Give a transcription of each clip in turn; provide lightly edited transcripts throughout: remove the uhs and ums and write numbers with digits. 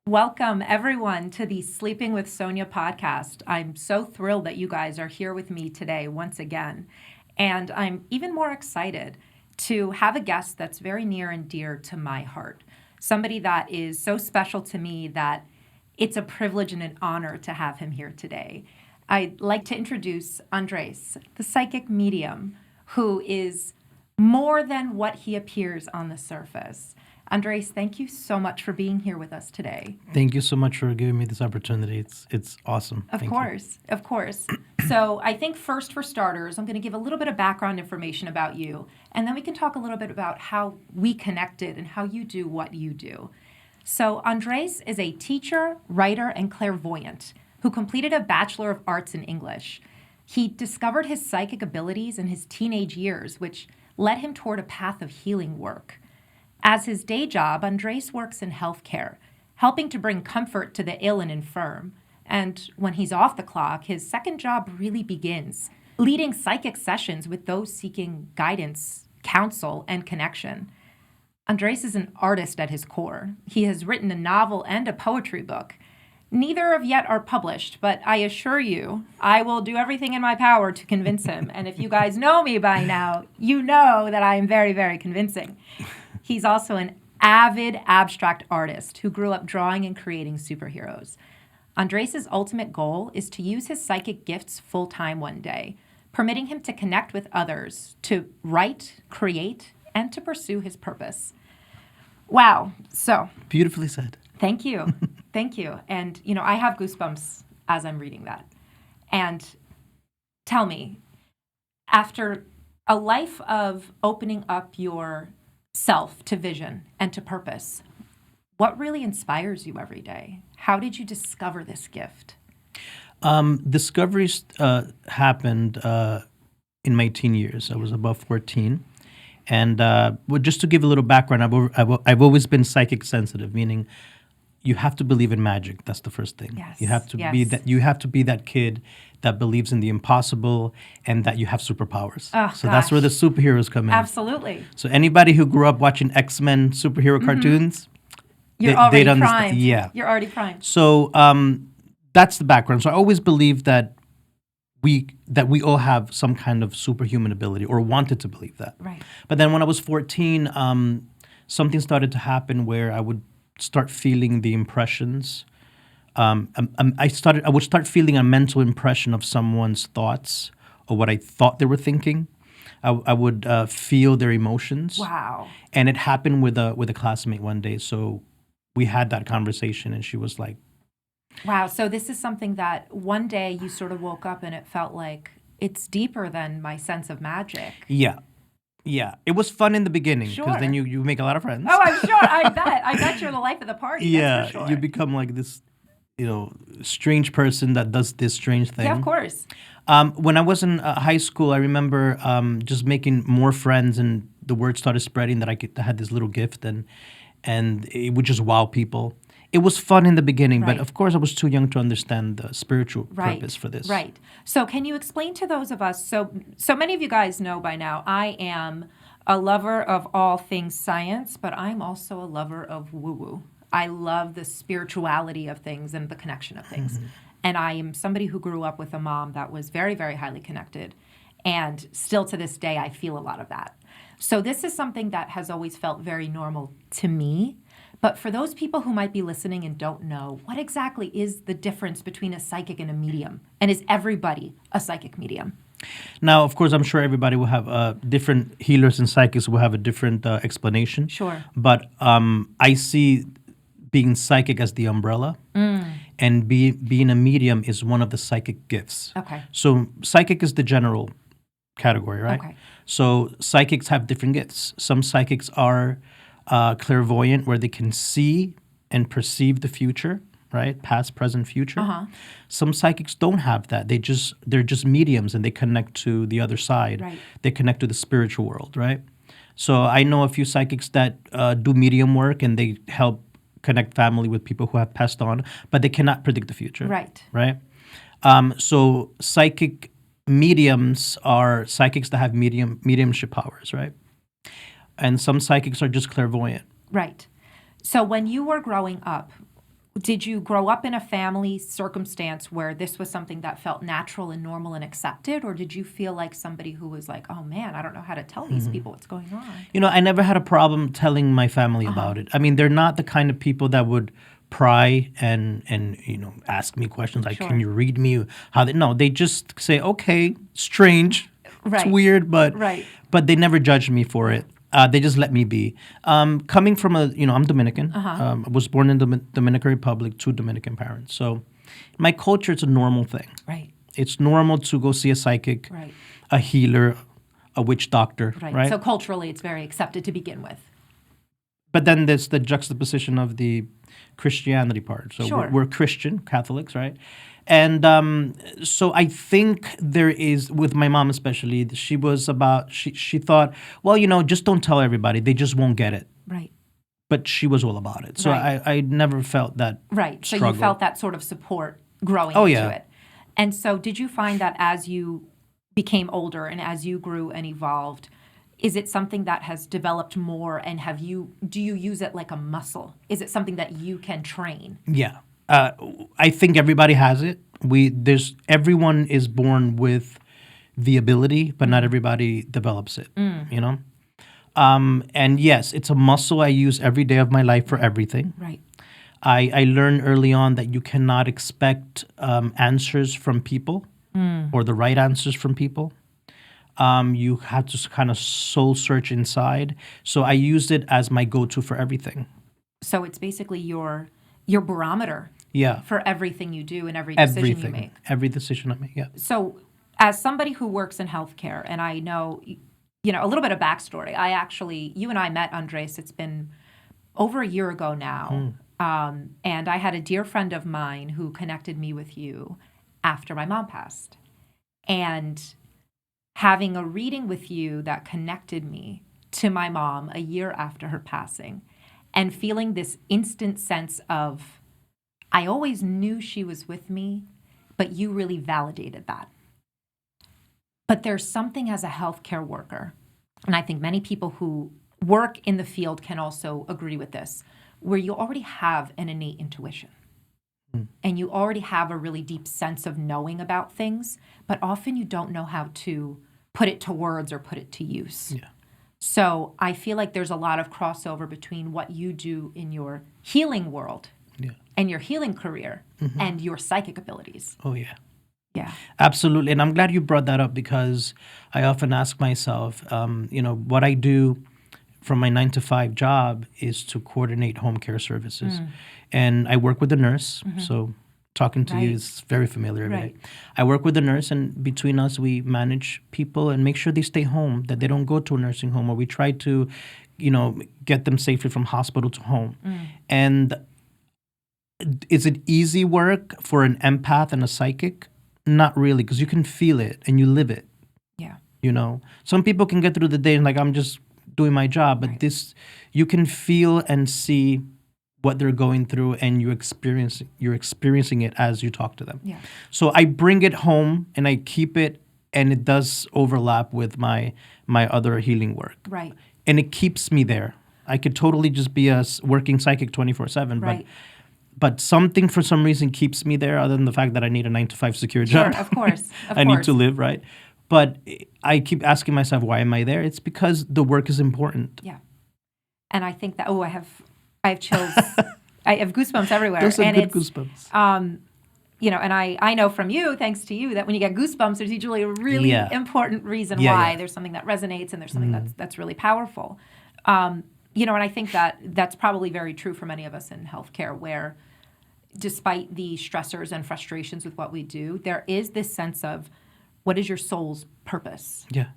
Welcome, everyone, to the Sleeping with Sonja podcast. I'm so thrilled that you guys are here with me today once again. And I'm even more excited to have a guest that's very near and dear to my heart. Somebody that is so special to me that it's a privilege and an honor to have him here today. I'd like to introduce Andres, the psychic medium, who is more than what he appears on the surface. Andres, thank you so much for being here with us today. Thank you so much for giving me this opportunity. It's awesome. Of course. So I think first, for starters, I'm going to give a little bit of background information about you, and then we can talk a little bit about how we connected and how you do what you do. So Andres is a teacher, writer, and clairvoyant who completed a Bachelor of Arts in English. He discovered his psychic abilities in his teenage years, which led him toward a path of healing work. As his day job, Andres works in healthcare, helping to bring comfort to the ill and infirm. And when he's off the clock, his second job really begins, leading psychic sessions with those seeking guidance, counsel, and connection. Andres is an artist at his core. He has written a novel and a poetry book. Neither of yet are published, but I assure you, I will do everything in my power to convince him. And if you guys know me by now, you know that I am very, very convincing. He's also an avid abstract artist who grew up drawing and creating superheroes. Andres' ultimate goal is to use his psychic gifts full-time one day, permitting him to connect with others, to write, create, and to pursue his purpose. Wow. So. Beautifully said. Thank you. Thank you. And, I have goosebumps as I'm reading that. And tell me, after a life of opening up your self to vision and to purpose, what really inspires you every day? How did you discover this gift? Discoveries happened in my teen years. I was about 14. And just to give a little background, I've always been psychic sensitive, meaning you have to believe in magic. That's the first thing. Yes. You have to be that. You have to be that kid that believes in the impossible and that you have superpowers. That's where the superheroes come in. Absolutely. So anybody who grew up watching X-Men superhero cartoons, You're already primed. Yeah. You're already primed. So that's the background. So I always believed that we all have some kind of superhuman ability, or wanted to believe that. Right. But then when I was 14, something started to happen where I would start feeling the impressions. I would start feeling a mental impression of someone's thoughts or what I thought they were thinking. I would feel their emotions. Wow. And it happened with a classmate one day. So we had that conversation, and she was like, wow. So this is something that one day you sort of woke up and it felt like it's deeper than my sense of magic. Yeah. It was fun in the beginning because Sure. then you make a lot of friends. Oh, I'm sure. I bet you're the life of the party. Yeah, That's for sure. you become like this, strange person that does this strange thing. Yeah, of course. When I was in high school, I remember just making more friends, and the word started spreading that I had this little gift, and it would just wow people. It was fun in the beginning, Right. but of course I was too young to understand the spiritual purpose for this. Right. So can you explain to those of us, so many of you guys know by now, I am a lover of all things science, but I'm also a lover of woo-woo. I love the spirituality of things and the connection of things. Mm-hmm. And I am somebody who grew up with a mom that was very, very highly connected. And still to this day, I feel a lot of that. So this is something that has always felt very normal to me. But for those people who might be listening and don't know, what exactly is the difference between a psychic and a medium? And is everybody a psychic medium? Now, of course, I'm sure everybody will have different healers and psychics will have a different explanation. Sure. But I see being psychic as the umbrella, and being a medium is one of the psychic gifts. Okay. So psychic is the general category, right? Okay. So psychics have different gifts. Some psychics are clairvoyant, where they can see and perceive the future, right? Past, present, future. Uh-huh. Some psychics don't have that. They're just mediums, and they connect to the other side. Right. They connect to the spiritual world, right? So I know a few psychics that do medium work, and they help connect family with people who have passed on, but they cannot predict the future. Right. Right? So psychic mediums are psychics that have mediumship powers, right? And some psychics are just clairvoyant. Right. So when you were growing up, Did you grow up in a family circumstance where this was something that felt natural and normal and accepted? Or did you feel like somebody who was like, oh man, I don't know how to tell these people what's going on? You know, I never had a problem telling my family about it. I mean, they're not the kind of people that would pry and ask me questions like, Sure. can you read me? No, they just say, okay, strange, Right. it's weird, but Right. but they never judged me for it. They just let me be. Coming from I'm Dominican. I was born in the Dominican Republic to Dominican parents. So my culture, it's a normal thing. Right. It's normal to go see a psychic, Right. a healer, a witch doctor, Right. right? So culturally, it's very accepted to begin with. But then there's the juxtaposition of the Christianity part. So Sure. we're Christian, Catholics, right? And so I think there is, with my mom especially, she thought, well, just don't tell everybody. They just won't get it. Right. But she was all about it. So Right. I never felt that Right. So struggle. you felt that sort of support growing Oh, into yeah. it. And so did you find that as you became older and as you grew and evolved, is it something that has developed more, and do you use it like a muscle? Is it something that you can train? Yeah. I think everybody has it. Everyone is born with the ability, but not everybody develops it, And yes, it's a muscle I use every day of my life for everything. Right. I learned early on that you cannot expect answers from people or the right answers from people. You have to kind of soul search inside. So I used it as my go-to for everything. So it's basically your barometer Yeah. for everything you do and every decision you make. Every decision I make, yeah. So as somebody who works in healthcare, and I know, a little bit of backstory, you and I met, Andres, it's been over a year ago now. And I had a dear friend of mine who connected me with you after my mom passed. And having a reading with you that connected me to my mom a year after her passing, and feeling this instant sense of, I always knew she was with me, but you really validated that. But there's something as a healthcare worker, and I think many people who work in the field can also agree with this, where you already have an innate intuition. And you already have a really deep sense of knowing about things, but often you don't know how to put it to words or put it to use. Yeah. So I feel like there's a lot of crossover between what you do in your healing world and your healing career and your psychic abilities. Oh, yeah. Yeah. Absolutely. And I'm glad you brought that up, because I often ask myself, what I do from my 9-to-5 job is to coordinate home care services. And I work with a nurse. So talking to you is very familiar every day. I work with a nurse, and between us, we manage people and make sure they stay home, that they don't go to a nursing home, or we try to, get them safely from hospital to home. And is it easy work for an empath and a psychic? Not really, because you can feel it and you live it. Yeah. Some people can get through the day and I'm just doing my job, but this, you can feel and see what they're going through, and you're experiencing it as you talk to them. Yeah. So I bring it home and I keep it, and it does overlap with my other healing work. Right. And it keeps me there. I could totally just be a working psychic 24/7, Right. but something for some reason keeps me there, other than the fact that I need a 9-to-5 secure job. Sure, of course. I need to live, right? But I keep asking myself, why am I there? It's because the work is important. Yeah. And I think that, I have chills. I have goosebumps everywhere. Those are and good it's, goosebumps. And I know from you, thanks to you, that when you get goosebumps, there's usually a really important reason why. There's something that resonates, and there's something that's really powerful. And I think that's probably very true for many of us in healthcare, where despite the stressors and frustrations with what we do, there is this sense of, what is your soul's purpose? Yeah.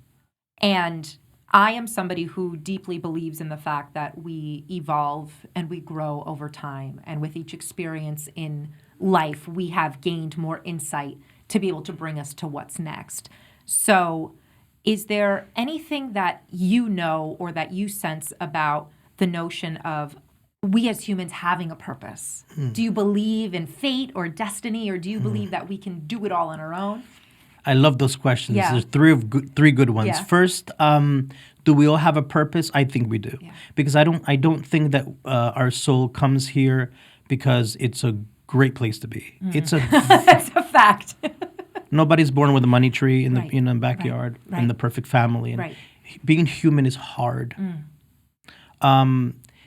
And I am somebody who deeply believes in the fact that we evolve and we grow over time. And with each experience in life, we have gained more insight to be able to bring us to what's next. So is there anything that you know or that you sense about the notion of we as humans having a purpose? Do you believe in fate or destiny, or do you believe that we can do it all on our own? I love those questions. Yeah. There's three good ones. Yeah. First, do we all have a purpose? I think we do, because I don't think that our soul comes here because it's a great place to be. It's a That's a fact. nobody's born with a money tree in the Right. in the backyard Right. and the perfect family. And Right. being human is hard,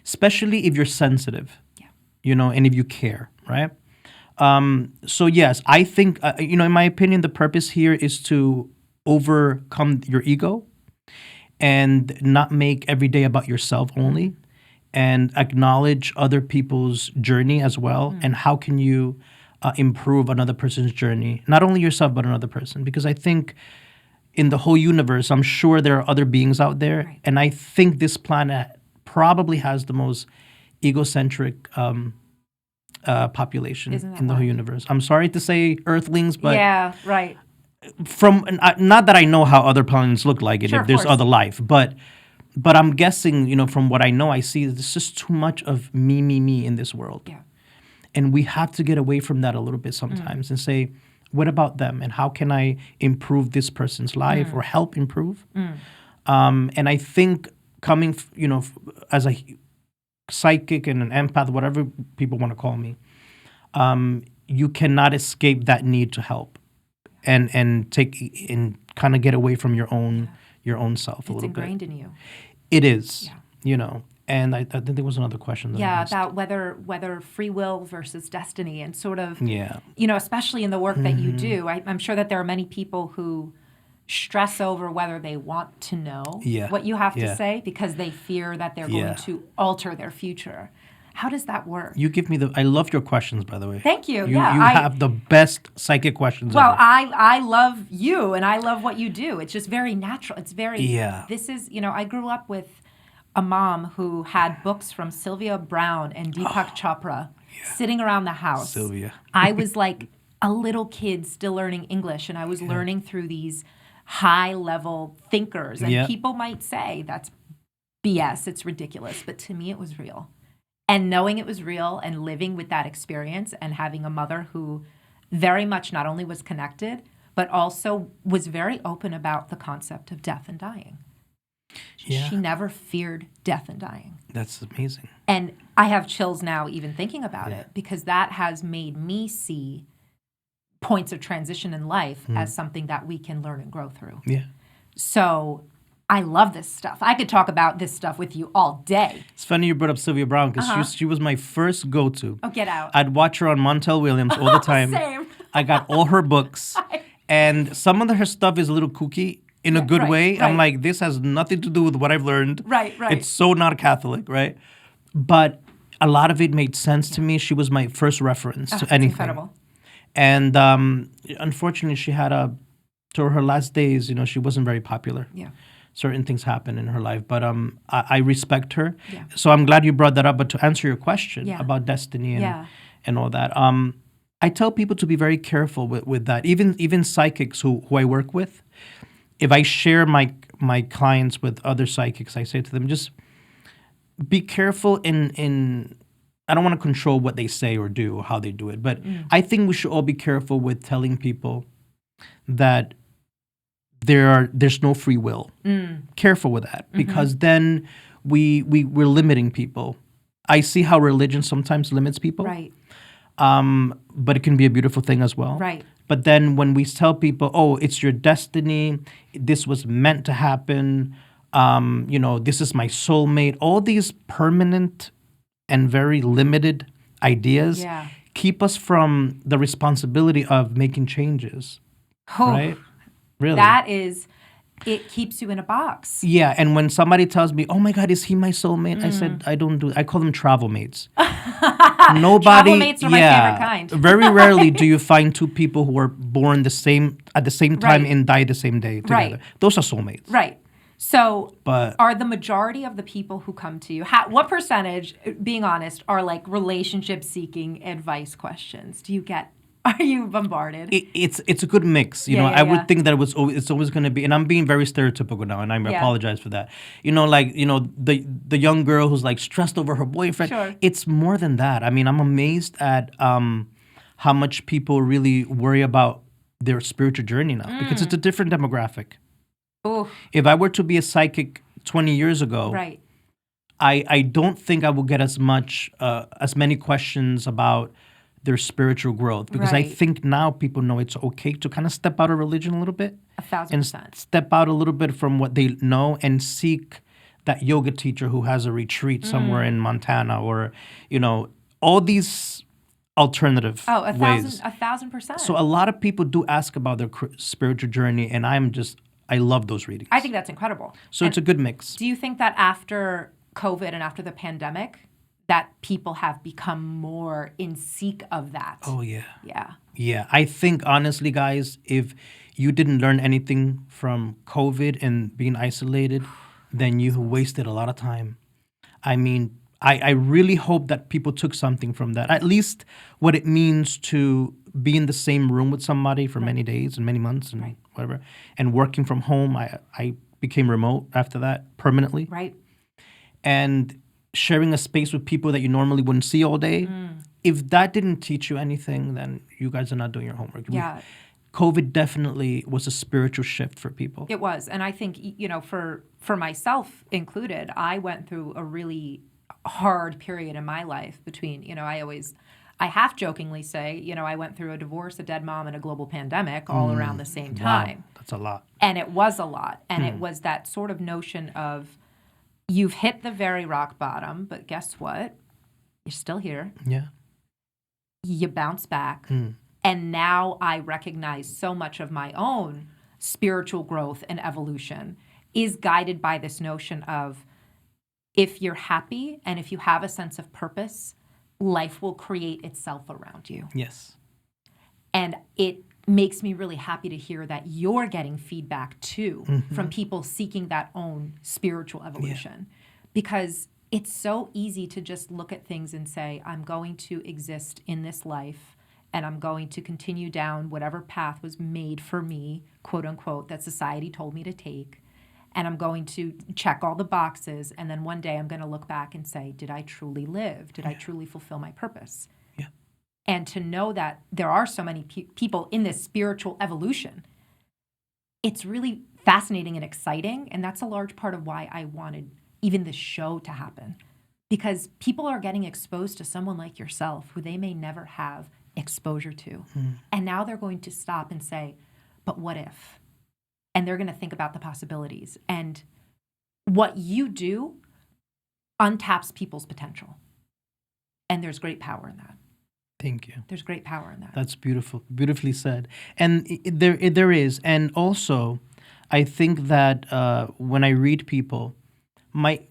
especially if you're sensitive, and if you care, right? So yes, I think in my opinion, the purpose here is to overcome your ego and not make every day about yourself only, and acknowledge other people's journey as well, and how can you improve another person's journey, not only yourself but another person, because I think in the whole universe, I'm sure there are other beings out there, Right. and I think this planet probably has the most egocentric population Isn't that in the whole wild? universe. I'm sorry to say Earthlings, but Yeah, right. not that I know how other planets look like and Sure, if of there's course. other life, but I'm guessing, from what I know, I see there's just too much of me in this world. Yeah. And we have to get away from that a little bit sometimes and say, what about them? And how can I improve this person's life or help improve? And I think coming, as a psychic and an empath, whatever people want to call me, you cannot escape that need to help and kind of get away from your own self a It's little ingrained bit. in you. It is, And I think there was another question that I Yeah, missed. about whether free will versus destiny, and sort of, Yeah. especially in the work that you do. I'm sure that there are many people who stress over whether they want to know Yeah, what you have to yeah. say because they fear that they're Yeah. going to alter their future. How does that work? You give me I love your questions, by the way. Thank you. You Yeah, have the best psychic questions Well, ever. I love you and I love what you do. It's just very natural. It's very, Yeah. This is, I grew up with a mom who had books from Sylvia Browne and Deepak Chopra sitting around the house. Sylvia. I was like a little kid still learning English, and I was learning through these high level thinkers. And Yeah. people might say that's BS, it's ridiculous, but to me it was real. And knowing it was real and living with that experience and having a mother who very much not only was connected, but also was very open about the concept of death and dying. Yeah. She never feared death and dying. That's amazing. And I have chills now even thinking about Yeah. it, because that has made me see points of transition in life as something that we can learn and grow through. Yeah. So I love this stuff. I could talk about this stuff with you all day. It's funny you brought up Sylvia Browne because she was my first go-to. Oh, get out. I'd watch her on Montel Williams all the time. Same. I got all her books. And some of her stuff is a little kooky in a good right, way. I'm right. like, this has nothing to do with what I've learned. Right. It's so not Catholic, right? But a lot of it made sense to me. She was my first reference to It's anything. incredible. And unfortunately, she had to her last days, she wasn't very popular. Yeah. Certain things happened in her life, but I respect her. Yeah. So I'm glad you brought that up. But to answer your question Yeah. about destiny and Yeah. and all that, I tell people to be very careful with that. Even psychics who I work with, if I share my clients with other psychics, I say to them, just be careful in I don't want to control what they say or do or how they do it, but I think we should all be careful with telling people that there's no free will. Careful with that, because then we're limiting people. I see how religion sometimes limits people. Right. But it can be a beautiful thing as well. Right. But then when we tell people, oh, it's your destiny, this was meant to happen, this is my soulmate, all these permanent and very limited ideas Yeah. keep us from the responsibility of making changes, Oh, right? Really. It keeps you in a box. Yeah, and when somebody tells me, "Oh my God, is he my soulmate?" I said, I call them travel mates. Nobody. Travel mates are my favorite kind. Very rarely do you find two people who are born at the same time Right. and die the same day together. Right. Those are soulmates. Right. So But are the majority of the people who come to you, what percentage, being honest, are like relationship seeking advice questions? Are you bombarded? it's a good mix. Yeah, I yeah. would think that it's always going to be, and I'm being very stereotypical now, and I Yeah. apologize for that. The young girl who's like stressed over her boyfriend. Sure. It's more than that. I mean, I'm amazed at how much people really worry about their spiritual journey now, because it's a different demographic. Ooh, If I were to be a psychic 20 years ago, right. I don't think I will get as many questions about their spiritual growth, because I Right. think now people know it's okay to kind of step out of religion a little bit and 1,000%. step out a little bit from what they know and seek that yoga teacher who has a retreat somewhere in Montana, or all these alternative Oh, ways. 1,000%. So a lot of people do ask about their spiritual journey, and I love those readings. I think that's incredible. So And it's a good mix. do you think that after COVID and after the pandemic, that people have become more in seek of that? Oh, yeah. Yeah. Yeah. I think, honestly, guys, if you didn't learn anything from COVID and being isolated, then you wasted a lot of time. I mean, I really hope that people took something from that, at least what it means to be in the same room with somebody for many days and many months and whatever, and working from home. I became remote after that permanently. Right. And sharing a space with people that you normally wouldn't see all day. If that didn't teach you anything, then you guys are not doing your homework. Yeah. COVID definitely was a spiritual shift for people. It was. And I think, for myself included, I went through a really hard period in my life between, I half jokingly say, I went through a divorce, a dead mom, and a global pandemic all around the same time. Wow, that's a lot. And it was a lot. And it was that sort of notion of you've hit the very rock bottom, but guess what? You're still here. Yeah. You bounce back. And now I recognize so much of my own spiritual growth and evolution is guided by this notion of if you're happy and if you have a sense of purpose, life will create itself around you. Yes. And it makes me really happy to hear that you're getting feedback too from people seeking that own spiritual evolution. Because it's so easy to just look at things and say, I'm going to exist in this life and I'm going to continue down whatever path was made for me, quote unquote, that society told me to take. And I'm going to check all the boxes. And then one day I'm going to look back and say, did I truly live? Did I truly fulfill my purpose? Yeah. And to know that there are so many people in this spiritual evolution, it's really fascinating and exciting. And that's a large part of why I wanted even this show to happen. Because people are getting exposed to someone like yourself who they may never have exposure to. And now they're going to stop and say, but what if? And they're going to think about the possibilities. And what you do untaps people's potential. And there's great power in that. Thank you. There's great power in that. That's beautiful. Beautifully said. And there is. And also, I think that when I read people, I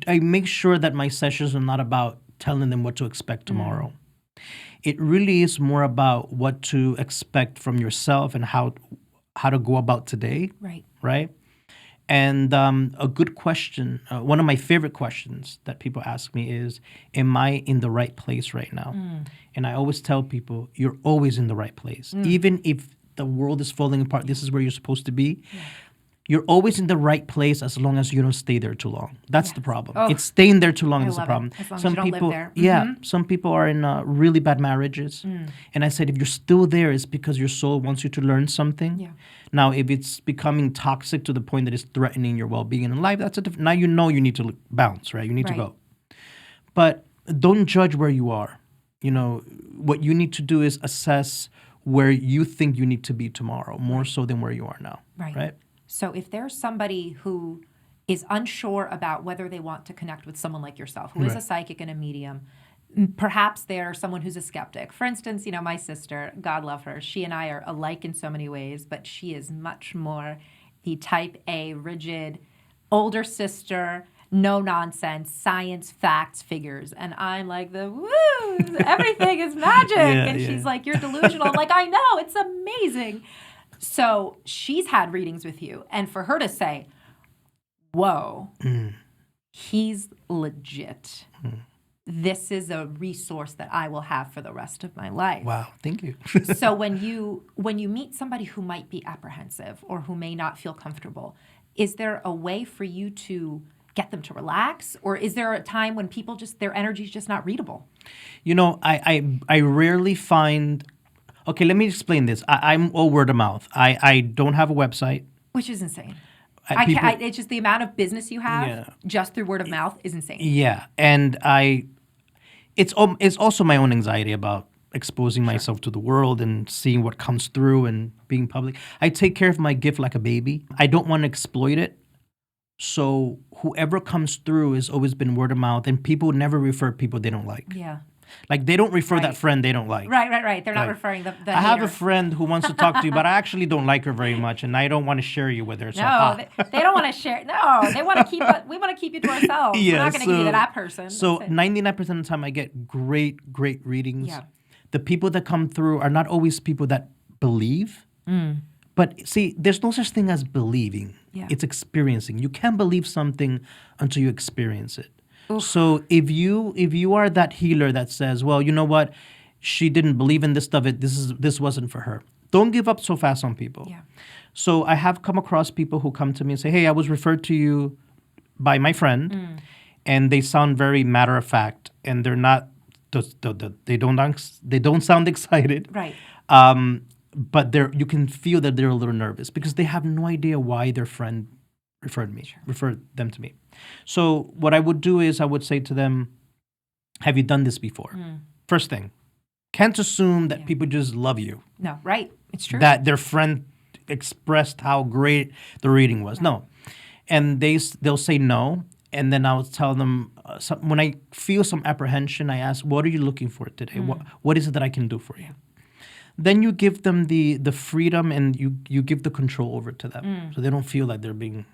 make sure that my sessions are not about telling them what to expect tomorrow. It really is more about what to expect from yourself and how to go about today. Right? And a good question, one of my favorite questions that people ask me is, am I in the right place right now? And I always tell people, you're always in the right place. Even if the world is falling apart, this is where you're supposed to be. You're always in the right place as long as you don't stay there too long. That's the problem. Oh, it's staying there too long I is the love problem. it. As long as Some you don't live people, there. yeah, some people are in really bad marriages, and I said, if you're still there, it's because your soul wants you to learn something. Yeah. Now, if it's becoming toxic to the point that it's threatening your well-being in life, that's a different. Now you know you need to bounce, right? You need to go, but don't judge where you are. What you need to do is assess where you think you need to be tomorrow, more so than where you are now. Right. So if there's somebody who is unsure about whether they want to connect with someone like yourself, who is a psychic and a medium, perhaps they're someone who's a skeptic. For instance, my sister, God love her, she and I are alike in so many ways, but she is much more the type A, rigid, older sister, no nonsense, science, facts, figures. And I'm like woo, everything is magic. And she's like, you're delusional. I'm like, I know, it's amazing. So she's had readings with you. And for her to say, whoa, he's legit. This is a resource that I will have for the rest of my life. Wow, thank you. So when you meet somebody who might be apprehensive or who may not feel comfortable, is there a way for you to get them to relax? Or is there a time when people their energy is just not readable? I rarely find... Okay, let me explain this. I'm all word of mouth. I don't have a website. Which is insane. It's just the amount of business you have Yeah. just through word of mouth is insane. Yeah, and it's also my own anxiety about exposing myself to the world and seeing what comes through and being public. I take care of my gift like a baby. I don't want to exploit it. So whoever comes through has always been word of mouth, and people never refer people they don't like. Yeah. Like they don't refer that Right. friend they don't like. Right. They're not Like, referring the I have a hater. friend who wants to talk to you, but I actually don't like her very much, and I don't want to share you with her. So, No, they don't want to share. No, they want to keep it. We want to keep you to ourselves. We're not going to give you to that person. So That's it. 99% of the time, I get great readings. Yeah. The people that come through are not always people that believe. But see, there's no such thing as believing. Yeah. It's experiencing. You can't believe something until you experience it. So if you are that healer that says, well, you know what, she didn't believe in this stuff. This wasn't for her. Don't give up so fast on people. Yeah. So I have come across people who come to me and say, hey, I was referred to you by my friend, and they sound very matter of fact, and they're not. They don't sound excited. Right. But you can feel that they're a little nervous because they have no idea why their friend referred them to me. So what I would do is I would say to them, have you done this before? First thing, can't assume that people just love you, No. Right. It's true. that their friend expressed how great the reading was. No. And they'll say no. And then I'll tell them, when I feel some apprehension, I ask, what are you looking for today? What is it that I can do for you? Then you give them the freedom, and you give the control over to them, so they don't feel like they're being,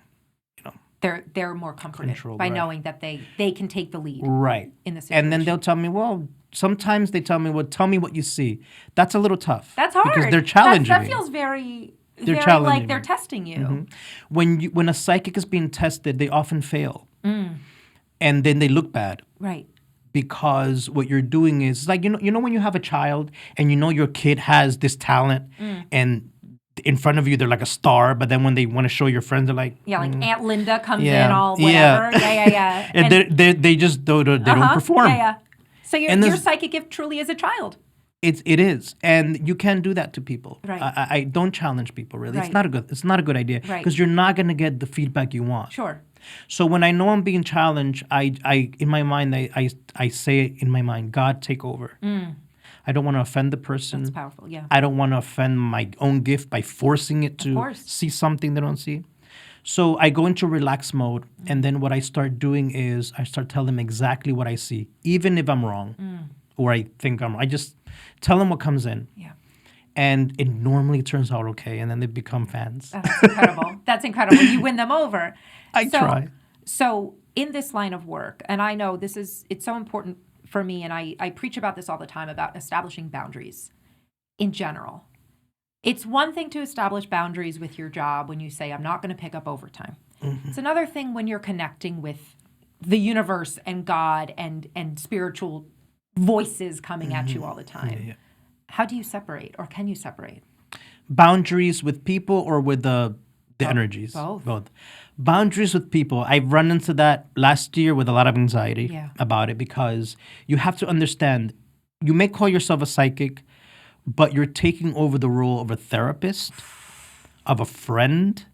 They're more comforted Controlled, by right. knowing that they can take the lead right. in the situation. And then they'll tell me, well, sometimes they tell me, well, tell me what you see. That's a little tough. That's hard. because they're challenging That me. feels very challenging like they're me. testing you. When a psychic is being tested, they often fail, and then they look bad. Right. Because what you're doing is like you know when you have a child and you know your kid has this talent and in front of you they're like a star, but then when they want to show your friends they're like Like Aunt Linda comes Yeah. in all Yeah. whatever. Yeah. and they just don't perform. Yeah. So your And there's- psychic gift truly is a child. It is, and you can't do that to people. Right. I don't challenge people really. Right. It's not a good idea Right. because you're not going to get the feedback you want. Sure. So when I know I'm being challenged, I in my mind I say in my mind, God, take over. I don't want to offend the person. It's powerful. Yeah. I don't want to offend my own gift by forcing it to course. see something they don't see. So I go into relax mode, and then what I start doing is I start telling them exactly what I see, even if I'm wrong or I think I'm wrong. I just tell them what comes in. Yeah. And it normally turns out okay, and then they become fans. That's incredible. That's incredible. You win them over. I try. So in this line of work, and I know it's so important for me, and I preach about this all the time about establishing boundaries in general. It's one thing to establish boundaries with your job when you say, I'm not going to pick up overtime. It's another thing when you're connecting with the universe and God and spiritual voices coming at you all the time. Yeah. How do you separate, or can you separate? Boundaries with people or with the energies? Both. Boundaries with people. I've run into that last year with a lot of anxiety about it because you have to understand, you may call yourself a psychic, but you're taking over the role of a therapist, of a friend,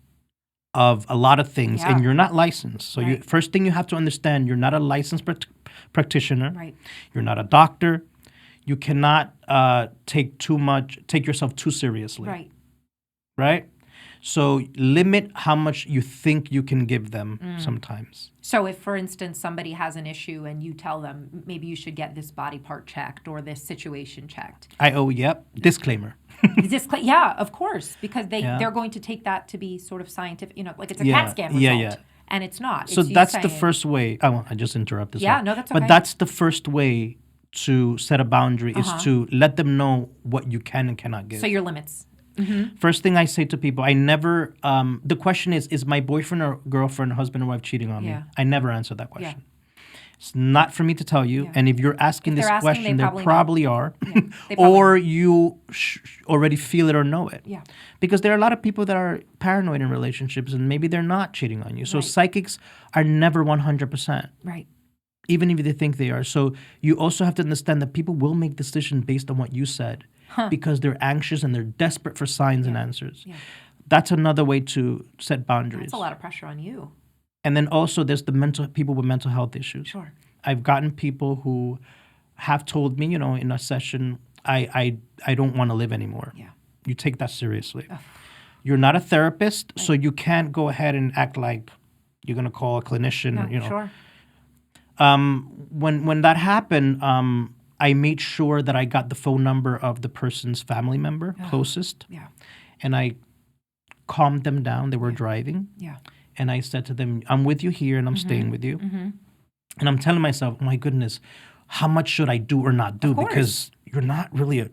of a lot of things, and you're not licensed. So Right. first thing you have to understand, you're not a licensed practitioner. Right. You're not a doctor. You cannot take yourself too seriously. Right. Right? So limit how much you think you can give them sometimes. So if, for instance, somebody has an issue and you tell them maybe you should get this body part checked or this situation checked. Disclaimer. Yeah, of course, because they're going to take that to be sort of scientific, like it's a CAT scan result. And it's not. So It's you that's the saying- first way. I just interrupted. Yeah, sorry. no, that's okay. But that's the first way to set a boundary is to let them know what you can and cannot give. So your limits. First thing I say to people, I never, the question is my boyfriend or girlfriend, husband or wife cheating on me? Yeah. I never answer that question. It's not for me to tell you. Yeah. And if you're asking If this they're asking, question, they they probably probably are. Yeah, they probably Or you already feel it or know it. Yeah. Because there are a lot of people that are paranoid in relationships and maybe they're not cheating on you. So Right. psychics are never 100%. Right. Even if they think they are. So you also have to understand that people will make decisions based on what you said because they're anxious and they're desperate for signs and answers. Yeah. that's another way to set boundaries. That's a lot of pressure on you. And then also there's the people with mental health issues. Sure. I've gotten people who have told me, in a session, I don't want to live anymore. Yeah. You take that seriously. Ugh. You're not a therapist, so you can't go ahead and act like you're going to call a clinician. No, sure. When that happened, I made sure that I got the phone number of the person's family member closest, Yeah. and I calmed them down. They were driving, Yeah. and I said to them, I'm with you here, and I'm staying with you. Mm-hmm. And I'm telling myself, oh my goodness, how much should I do or not do? Of course. Because you're not really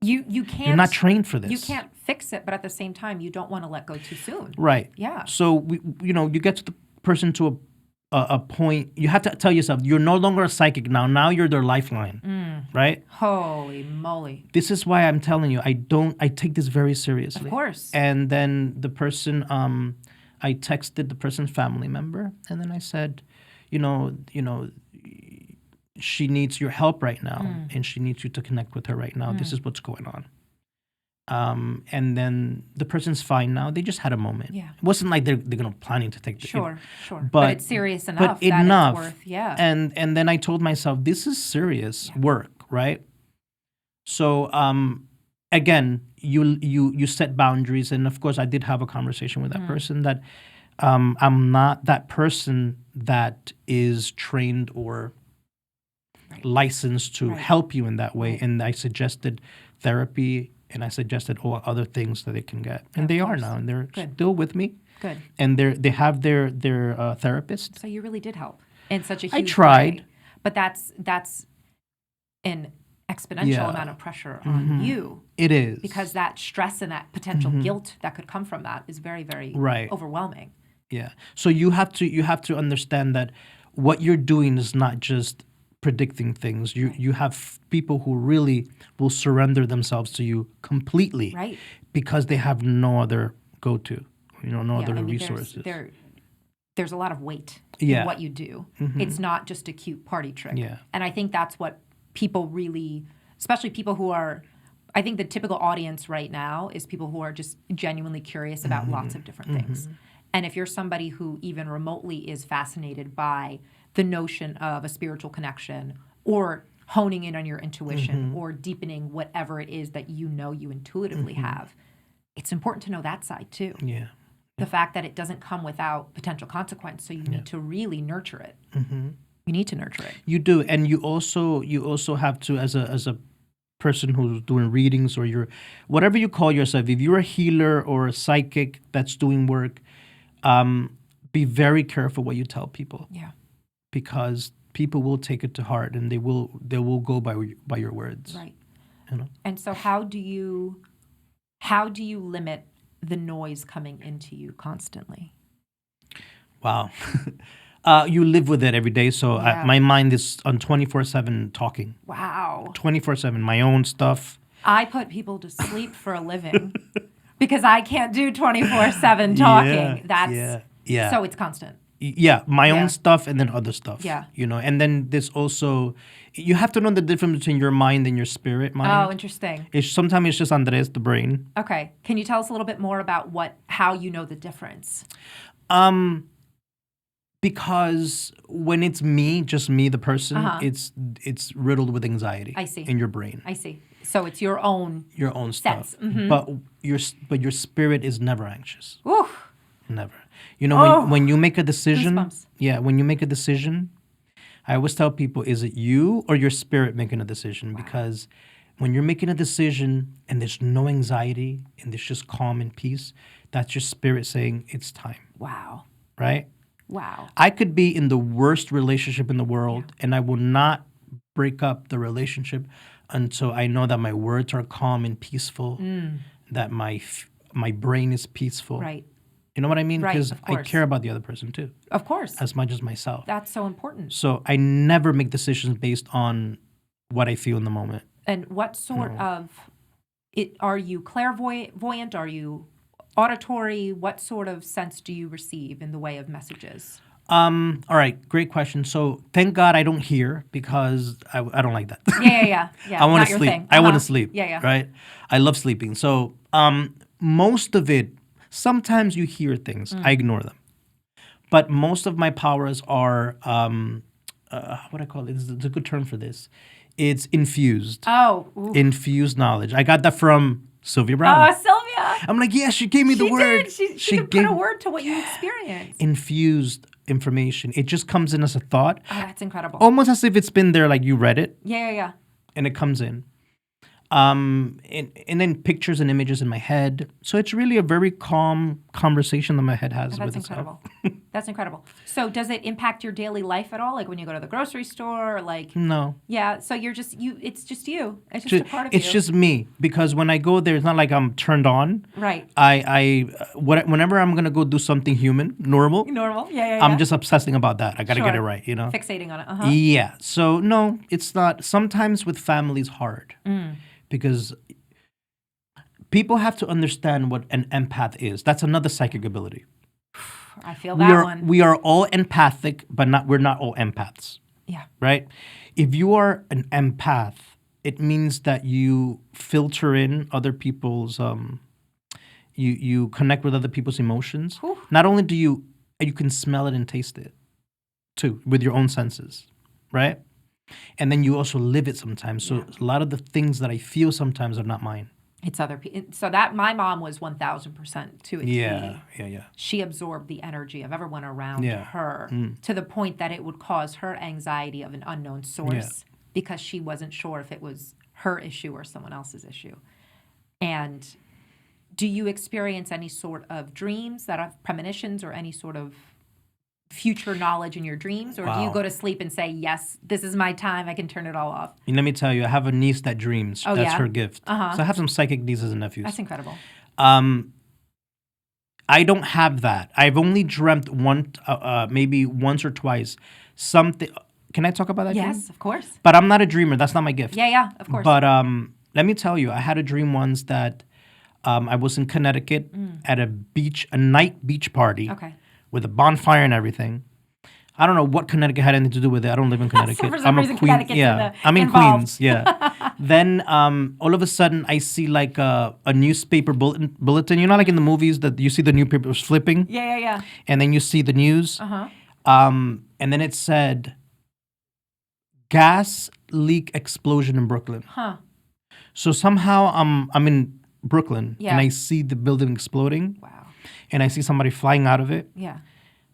You can't. you're not trained for this. You can't fix it, but at the same time, you don't want to let go too soon. Right. Yeah. So you get to the person to a point. You have to tell yourself you're no longer a psychic now. Now you're their lifeline. Right. Holy moly. This is why I'm telling you. I take this very seriously. Of course. And then the person, I texted the person's family member, and then I said, she needs your help right now, and she needs you to connect with her right now. This is what's going on. And then the person's fine now. They just had a moment. Yeah. It wasn't like they're gonna planning to take the Sure. But it's serious enough but that enough. it's worth, yeah. And then I told myself, this is serious work, right? So again, you set boundaries, and of course I did have a conversation with that person that I'm not that person that is trained or licensed to help you in that way. And I suggested therapy, and I suggested all other things that they can get. And they are now, and they're still with me. Good. And they have their therapist. So you really did help in such a huge I tried. way. But that's an exponential amount of pressure on you. It is. Because that stress and that potential guilt that could come from that is very, very overwhelming. Yeah. So you have to understand that what you're doing is not just predicting things. You have people who really will surrender themselves to you completely, right? Because they have no other go-to, no other resources. There's a lot of weight in what you do. It's not just a cute party trick. Yeah. And I think that's what people really, especially people who are, I think the typical audience right now is people who are just genuinely curious about lots of different things. And if you're somebody who even remotely is fascinated by the notion of a spiritual connection or honing in on your intuition or deepening whatever it is that you intuitively have, it's important to know that side too. Yeah. The fact that it doesn't come without potential consequence, so you need to really nurture it. You need to nurture it. You do, and you also have to, as a person who's doing readings, or you're whatever you call yourself, if you're a healer or a psychic that's doing work, be very careful what you tell people. Yeah. Because people will take it to heart, and they will go by your words. Right. And so how do you limit the noise coming into you constantly? Wow. You live with it every day, so my mind is on 24/7 talking. Wow. 24/7, my own stuff. I put people to sleep for a living because I can't do 24/7 talking. So it's constant. Yeah, my own stuff and then other stuff. Yeah. And then there's also, you have to know the difference between your mind and your spirit mind. Oh, interesting. Sometimes it's just Andres, the brain. Okay. Can you tell us a little bit more about how you know the difference? Because when it's me, just me, the person, it's riddled with anxiety. I see. In your brain. I see. So it's your own stuff. But your spirit is never anxious. Ooh. Never. When you make a decision, goosebumps. When you make a decision, I always tell people, is it you or your spirit making a decision? Wow. Because when you're making a decision and there's no anxiety and there's just calm and peace, that's your spirit saying it's time. Wow. Right? Wow. I could be in the worst relationship in the world, and I will not break up the relationship until I know that my words are calm and peaceful, that my brain is peaceful. Right. You know what I mean? Right, Because of I course. care about the other person too. Of course. As much as myself. That's so important. So I never make decisions based on what I feel in the moment. And what sort of, are you clairvoyant? Are you auditory? What sort of sense do you receive in the way of messages? All right, great question. So thank God I don't hear, because I don't like that. Yeah. I want Not to your sleep. thing. I want to sleep. Yeah. Right? I love sleeping. So most of it, Sometimes you hear things. I ignore them. But most of my powers are, what I call it, there's a good term for this. It's infused. Oh, ooh. Infused knowledge. I got that from Sylvia Brown. Oh, Sylvia. I'm like, yeah, she gave me the word. She could put a word to what you experienced. Infused information. It just comes in as a thought. Oh, that's incredible. Almost as if it's been there, like you read it. Yeah. And it comes in. And then pictures and images in my head. So it's really a very calm conversation that my head has with itself. That's incredible. That's incredible. So does it impact your daily life at all? Like when you go to the grocery store, or like No. yeah. So you're just you. It's just you. It's just a part of you. It's just me, because when I go there, it's not like I'm turned on. Right. Whenever I'm gonna go do something normal. Yeah. I'm just obsessing about that. I gotta get it right, Fixating on it. Yeah. So no, it's not. Sometimes with family is hard because people have to understand what an empath is. That's another psychic ability. I feel that one. We are all empathic, but we're not all empaths. Yeah. Right? If you are an empath, it means that you filter in other people's you connect with other people's emotions. Whew. Not only do you can smell it and taste it too with your own senses, right? And then you also live it sometimes. So a lot of the things that I feel sometimes are not mine. It's other people. So that my mom was 1,000% to a T. Yeah. She absorbed the energy of everyone around Yeah. her to the point that it would cause her anxiety of an unknown source because she wasn't sure if it was her issue or someone else's issue. And do you experience any sort of dreams that are premonitions or any sort of future knowledge in your dreams? Or do you go to sleep and say, yes, this is my time, I can turn it all off? And let me tell you, I have a niece that dreams. Oh, That's yeah? her gift. So I have some psychic nieces and nephews. That's incredible. I don't have that. I've only dreamt maybe once or twice something. Can I talk about that dream? Yes, of course. But I'm not a dreamer. That's not my gift. Yeah, of course. But let me tell you, I had a dream once that I was in Connecticut at a night beach party with a bonfire and everything. I don't know what Connecticut had anything to do with it. I don't live in Connecticut. For some reason, Connecticut's I'm in involved. Queens. Yeah. Then all of a sudden, I see like a newspaper bulletin. You know, like in the movies that you see the newspapers flipping. Yeah. And then you see the news. And then it said, gas leak explosion in Brooklyn. Huh. So somehow I'm in Brooklyn Yeah. and I see the building exploding. Wow. And I see somebody flying out of it. Yeah.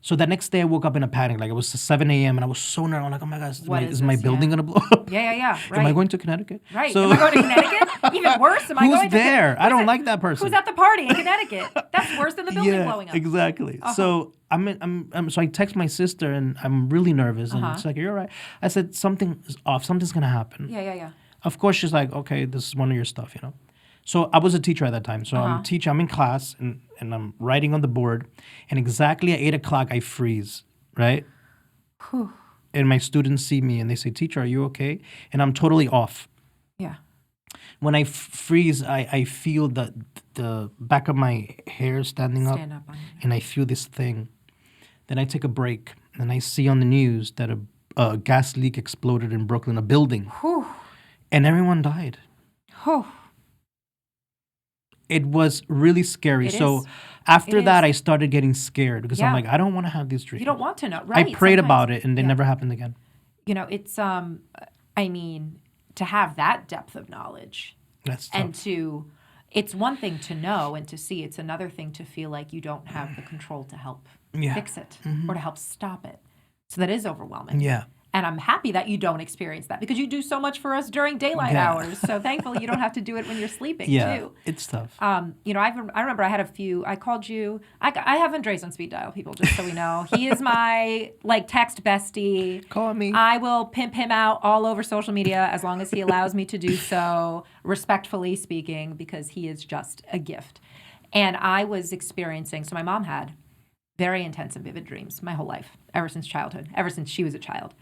So the next day I woke up in a panic. Like it was 7 a.m. and I was so nervous. I'm like, oh my God, is my this? building going to blow up? Yeah. Right. Am I going to Connecticut? Right. So, Am I going to Connecticut? Even worse. Am I who's going there? to I don't like that person. Who's at the party in Connecticut? That's worse than the building blowing up. Exactly. So so I text my sister and I'm really nervous. And she's like, you're all right. I said, something is off. Something's going to happen. Yeah. Of course, she's like, okay, this is one of your stuff, So I was a teacher at that time. So I'm in class and I'm writing on the board. And exactly at 8 o'clock, I freeze, right? Whew. And my students see me and they say, teacher, are you okay? And I'm totally off. Yeah. When I freeze, I feel the back of my hair standing up. Stand up on you. And I feel this thing. Then I take a break and I see on the news that a gas leak exploded in Brooklyn, a building. Whew. And everyone died. Whew. It was really scary. After that, I started getting scared because I'm like, I don't want to have these dreams. You don't want to know, right? I prayed about it and they never happened again. It's, I mean, to have that depth of knowledge. That's tough. And it's one thing to know and to see. It's another thing to feel like you don't have the control to help fix it or to help stop it. So that is overwhelming. Yeah. And I'm happy that you don't experience that because you do so much for us during daylight hours. So thankfully you don't have to do it when you're sleeping too. It's tough. I remember I had a few, I called you, I have Andres on speed dial, people, just so we know. He is my text bestie. Call me. I will pimp him out all over social media as long as he allows me to do so, respectfully speaking, because he is just a gift. And I was experiencing, so my mom had very intense and vivid dreams my whole life, ever since childhood, ever since she was a child.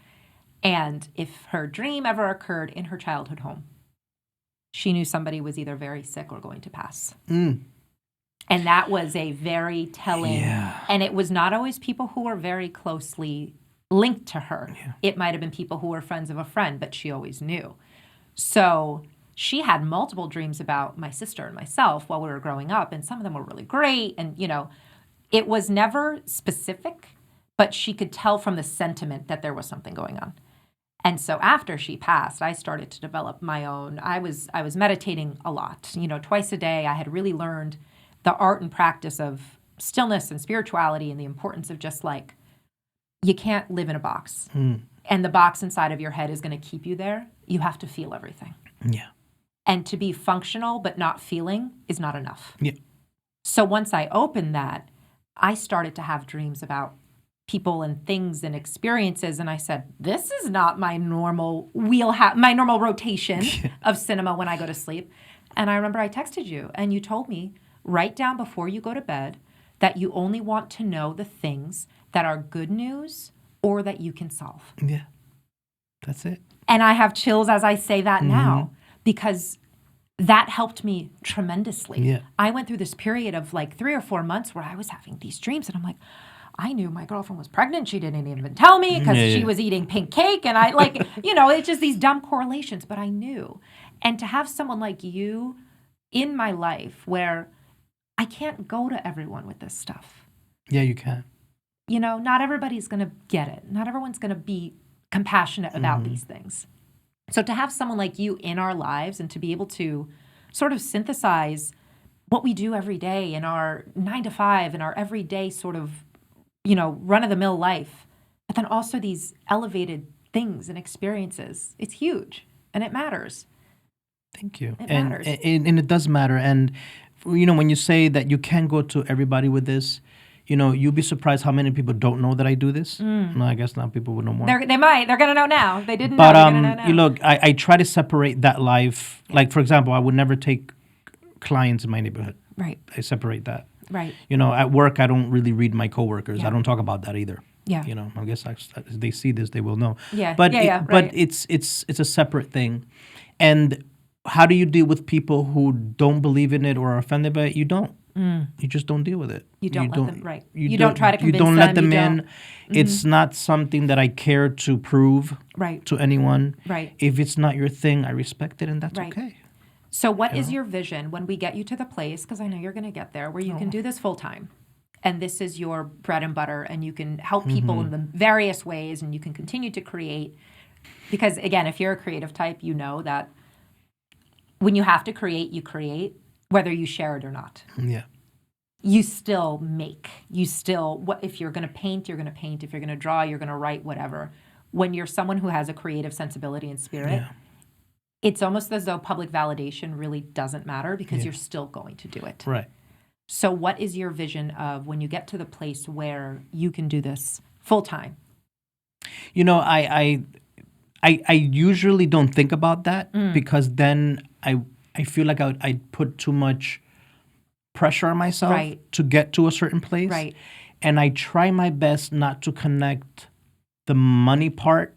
And if her dream ever occurred in her childhood home, she knew somebody was either very sick or going to pass. And that was a very telling, and it was not always people who were very closely linked to her. Yeah. It might have been people who were friends of a friend, but she always knew. So she had multiple dreams about my sister and myself while we were growing up, and some of them were really great. And, it was never specific, but she could tell from the sentiment that there was something going on. And so after she passed, I started to develop my own. I was meditating a lot, twice a day. I had really learned the art and practice of stillness and spirituality and the importance of just like, you can't live in a box. And the box inside of your head is going to keep you there. You have to feel everything. Yeah. And to be functional but not feeling is not enough. Yeah. So once I opened that, I started to have dreams about people and things and experiences. And I said, this is not my normal my normal rotation of cinema when I go to sleep. And I remember I texted you and you told me, write down before you go to bed that you only want to know the things that are good news or that you can solve. Yeah. That's it. And I have chills as I say that now because that helped me tremendously. Yeah. I went through this period of like 3 or 4 months where I was having these dreams and I'm like, I knew my girlfriend was pregnant. She didn't even tell me because she was eating pink cake. And I like, it's just these dumb correlations, but I knew. And to have someone like you in my life where I can't go to everyone with this stuff. Yeah, you can. Not everybody's going to get it. Not everyone's going to be compassionate about these things. So to have someone like you in our lives and to be able to sort of synthesize what we do every day in our 9 to 5 and our everyday sort of, run-of-the-mill life, but then also these elevated things and experiences, it's huge and it matters. Thank you. It matters. And it does matter. And, when you say that you can go to everybody with this, you'll be surprised how many people don't know that I do this. No, I guess now people would know more. They might. They're going to know now. They didn't but, know. They're going to know now. You look, I try to separate that life. Yeah. Like, for example, I would never take clients in my neighborhood. Right. I separate that. Right. At work, I don't really read my coworkers. Yeah. I don't talk about that either. Yeah. I guess if they see this, they will know. Yeah. But right. But it's a separate thing. And how do you deal with people who don't believe in it or are offended by it? You don't. You just don't deal with it. You don't let them, right. You don't try to convince them. You don't let them in. It's not something that I care to prove to anyone. Right. If it's not your thing, I respect it, and that's okay. So what is your vision when we get you to the place, because I know you're going to get there, where you can do this full time, and this is your bread and butter, and you can help people in the various ways, and you can continue to create. Because, again, if you're a creative type, you know that when you have to create, you create, whether you share it or not. Yeah. You still make. If you're going to paint, you're going to paint. If you're going to draw, you're going to write, whatever. When you're someone who has a creative sensibility and spirit, it's almost as though public validation really doesn't matter because you're still going to do it. Right. So what is your vision of when you get to the place where you can do this full time? I usually don't think about that because then I feel like I'd put too much pressure on myself to get to a certain place. Right. And I try my best not to connect the money part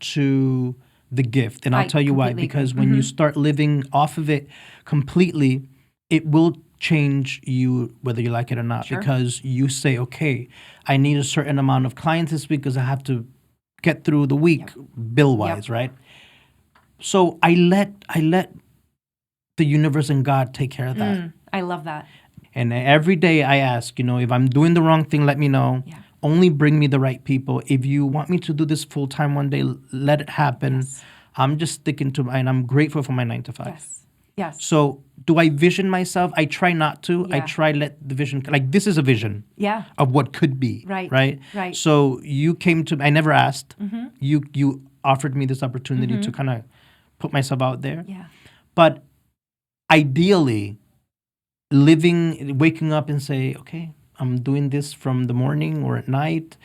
to the gift. And I'll tell you why. Because when you start living off of it completely, it will change you whether you like it or not. Sure. Because you say, okay, I need a certain amount of clients this week because I have to get through the week bill-wise, right? So I let the universe and God take care of that. I love that. And every day I ask, if I'm doing the wrong thing, let me know. Yeah. Only bring me the right people. If you want me to do this full time one day, let it happen. Yes. I'm just sticking to and I'm grateful for my 9 to 5. Yes. So do I vision myself? I try not to. Yeah. I try let the vision, like this is a vision of what could be. Right. So you came to, I never asked. You offered me this opportunity to kind of put myself out there. Yeah. But ideally, waking up and say, okay, I'm doing this from the morning or at night,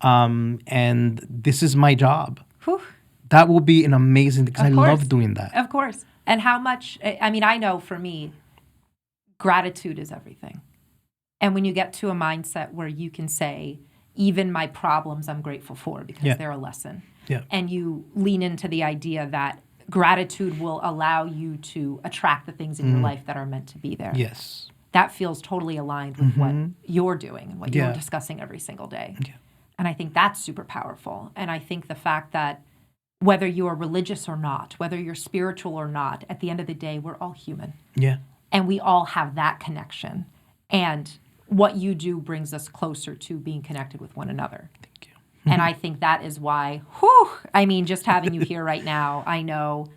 and this is my job. Whew. That will be an amazing thing because I love doing that. Of course. And how much, I know for me, gratitude is everything. And when you get to a mindset where you can say, even my problems I'm grateful for because they're a lesson. Yeah. And you lean into the idea that gratitude will allow you to attract the things in your life that are meant to be there. Yes. That feels totally aligned with what you're doing and what you're discussing every single day. Yeah. And I think that's super powerful. And I think the fact that whether you're religious or not, whether you're spiritual or not, at the end of the day, we're all human. Yeah. And we all have that connection. And what you do brings us closer to being connected with one another. Thank you. And I think that is why, just having you here right now, I know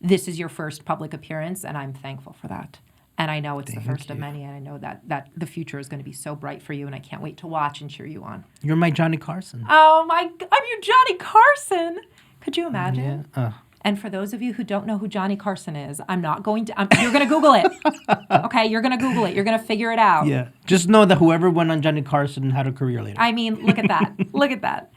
this is your first public appearance, and I'm thankful for that. And I know it's the first of many, and I know that the future is going to be so bright for you, and I can't wait to watch and cheer you on. You're my Johnny Carson. Oh, I'm your Johnny Carson. Could you imagine? Yeah. And for those of you who don't know who Johnny Carson is, you're going to Google it. Okay, you're going to Google it. You're going to figure it out. Yeah. Just know that whoever went on Johnny Carson had a career later. I mean, look at that. Look at that.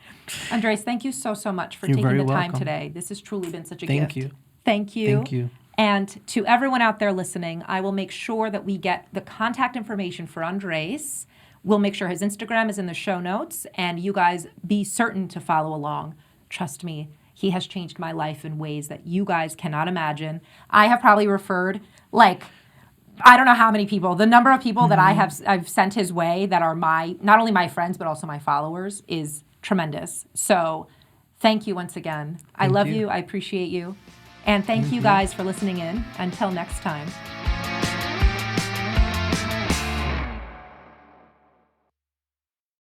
Andres, thank you so much for You're taking very the time welcome. today. This has truly been such a Thank gift. you. Thank you. Thank you. And to everyone out there listening, I will make sure that we get the contact information for Andres. We'll make sure his Instagram is in the show notes, and you guys be certain to follow along. Trust me, he has changed my life in ways that you guys cannot imagine. I have probably referred, I don't know how many people. The number of people that I've sent his way that are not only my friends, but also my followers is tremendous. So thank you once again. I love you. I appreciate you. And thank you guys for listening in. Until next time.